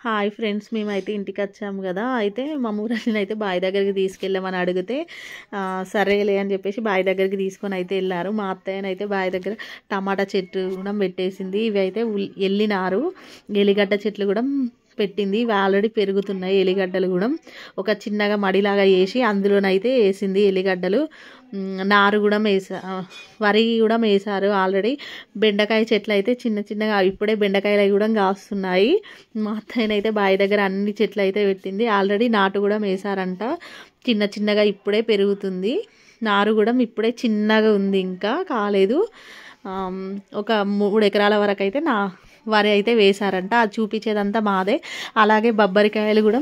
Hi friends, మేమైతే ఇంటికి వచ్చాము కదా. అయితే మా మురళిని అయితే బావి దగ్గరికి తీసుకెళ్ళామని అడిగితే సరేలే అని చెప్పేసి బావి దగ్గరికి తీసుకొని అయితే వెళ్ళారు. మా అత్తయ్యనైతే బావి దగ్గర టమాటా చెట్టు కూడా పెట్టేసింది. ఇవి అయితే వెళ్ళినారు. ఎలిగడ్డ చెట్లు కూడా పెట్టింది. ఇవి ఆల్రెడీ పెరుగుతున్నాయి. ఎలిగడ్డలు కూడా ఒక చిన్నగా మడిలాగా వేసి అందులోనైతే వేసింది ఎలిగడ్డలు. నారు కూడా వరి కూడా వేసారు ఆల్రెడీ. బెండకాయ చెట్లు అయితే చిన్న చిన్నగా ఇప్పుడే బెండకాయలు కూడా కాస్తున్నాయి. మా అత్తయ్యనైతే బావి దగ్గర అన్ని చెట్లు అయితే పెట్టింది. ఆల్రెడీ నాటు కూడా వేసారంట. చిన్న చిన్నగా ఇప్పుడే పెరుగుతుంది. నారు కూడా ఇప్పుడే చిన్నగా ఉంది, ఇంకా కాలేదు. ఒక 3 ఎకరాల వరకు అయితే వరి అయితే వేసారంట. అది చూపించేదంతా మాదే. అలాగే బొబ్బరికాయలు కూడా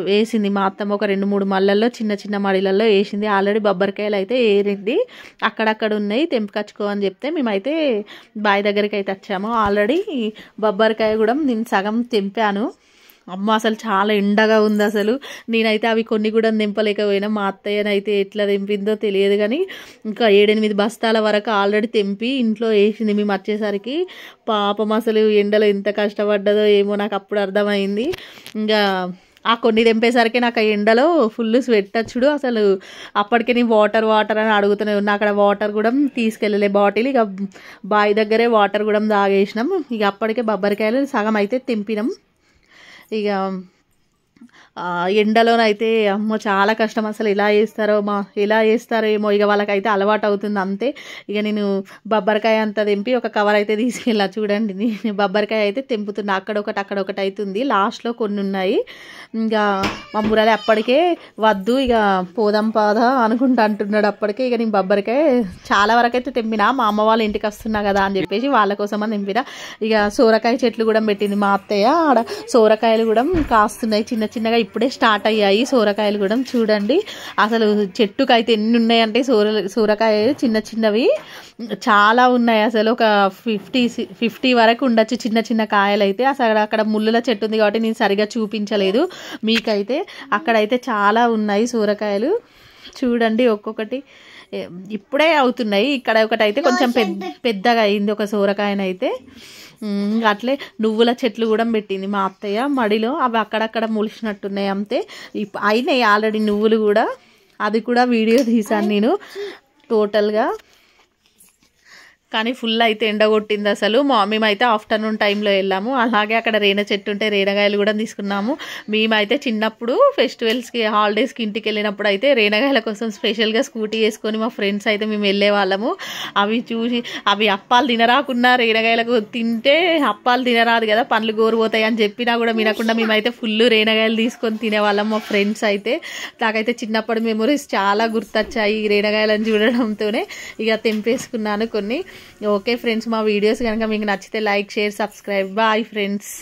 వేసింది మా అత్తమ్మ. ఒక 2-3 మళ్ళల్లో చిన్న చిన్న మడిలలో వేసింది. ఆల్రెడీ బొబ్బరికాయలు అయితే ఏరింది. అక్కడక్కడ ఉన్నాయి, తెంపుకొచ్చుకో అని చెప్తే మేమైతే బావి దగ్గరికి అయితే వచ్చాము. ఆల్రెడీ బొబ్బరికాయ కూడా నేను సగం తెంపాను. అమ్మ అసలు చాలా ఎండగా ఉంది. అసలు నేనైతే అవి కొన్ని కూడా తెంపలేకపోయినా. మా అత్తయ్యనైతే ఎట్లా తెంపిందో తెలియదు, కానీ ఇంకా 7-8 బస్తాల వరకు ఆల్రెడీ తెంపి ఇంట్లో వేసింది. మేము వచ్చేసరికి పాపం అసలు ఎండలో ఎంత కష్టపడ్డదో ఏమో నాకు అప్పుడు అర్థమైంది. ఇంకా ఆ కొన్ని తెంపేసరికి నాకు ఆ ఎండలో ఫుల్ స్వెట్ వచ్చుడు. అసలు అప్పటికే నేను వాటర్ అని అడుగుతూనే ఉన్నా. అక్కడ వాటర్ కూడా తీసుకెళ్ళలే బాటిల్. ఇక బావి దగ్గరే వాటర్ కూడా తాగేసినాం. ఇక అప్పటికే బొబ్బరికాయలు సగం అయితే తెంపినాం. ఇక ఎండలోనైతే అమ్మో చాలా కష్టం. అసలు ఎలా చేస్తారో ఏమో. ఇక వాళ్ళకైతే అలవాటు అవుతుంది అంతే. ఇక నేను బొబ్బరికాయ అంతా తెంపి ఒక కవర్ అయితే తీసుకెళ్ళా. చూడండి, నేను బొబ్బరికాయ అయితే తెంపుతున్నా. అక్కడొకటి అవుతుంది. లాస్ట్లో కొన్ని ఉన్నాయి. ఇంకా మా మురళి అప్పటికే వద్దు ఇక పోదాం పాదా అనుకుంటా అంటున్నాడు అప్పటికే. ఇక నేను బొబ్బరికాయ చాలా వరకు అయితే తెంపినా. మా అమ్మ వాళ్ళ ఇంటికి వస్తున్నా కదా అని చెప్పేసి వాళ్ళ కోసం అని తెంపినా. ఇక సోరకాయ చెట్లు కూడా పెట్టింది మా అత్తయ్య. ఆడ సోరకాయలు కూడా కాస్తున్నాయి చిన్న చిన్నగా. ఇప్పుడే స్టార్ట్ అయ్యాయి సోరకాయలు కూడా. చూడండి అసలు చెట్టుకైతే ఎన్ని ఉన్నాయంటే సోరకాయలు చిన్న చిన్నవి చాలా ఉన్నాయి. అసలు ఒక 50 వరకు ఉండొచ్చు చిన్న చిన్న కాయలు అయితే. అసలు అక్కడ ముళ్ళుల చెట్టు ఉంది కాబట్టి నేను సరిగా చూపించలేదు మీకైతే. అక్కడైతే చాలా ఉన్నాయి సోరకాయలు. చూడండి ఒక్కొక్కటి ఇప్పుడే అవుతున్నాయి. ఇక్కడ ఒకటైతే కొంచెం పెద్దగా అయింది ఒక సోరకాయనైతే. అట్లే నువ్వుల చెట్లు కూడా పెట్టింది మా అత్తయ్య మడిలో. అవి అక్కడక్కడ మొలిచినట్టున్నాయి అంతే. అయినాయి ఆల్రెడీ నువ్వులు కూడా. అది కూడా వీడియో తీశాను నేను టోటల్గా. కానీ ఫుల్ అయితే ఎండగొట్టింది అసలు. మేమైతే ఆఫ్టర్నూన్ టైంలో వెళ్ళాము. అలాగే అక్కడ రేణ చెట్టు ఉంటే రేణగాయలు కూడా తీసుకున్నాము. మేమైతే చిన్నప్పుడు ఫెస్టివల్స్కి హాలిడేస్కి ఇంటికి వెళ్ళినప్పుడు అయితే రేణగాయల కోసం స్పెషల్గా స్కూటీ వేసుకొని మా ఫ్రెండ్స్ అయితే మేము వెళ్ళే వాళ్ళము. అవి చూసి అవి అప్పాలు తినరాకున్నా రేణగాయలకు తింటే అప్పాలు తినరాదు కదా, పండ్లు గోరుపోతాయి అని చెప్పినా కూడా వినకుండా మేమైతే ఫుల్ రేణగాయలు తీసుకొని తినేవాళ్ళం మా ఫ్రెండ్స్ అయితే. నాకైతే చిన్నప్పటి మెమరీస్ చాలా గుర్తొచ్చాయి ఈ రేణగాయలను చూడడంతోనే. ఇక తెంపేసుకున్నాను కొన్ని. ఓకే ఫ్రెండ్స్, మా వీడియోస్ కనుక మీకు నచ్చితే like, share, subscribe. Bye friends.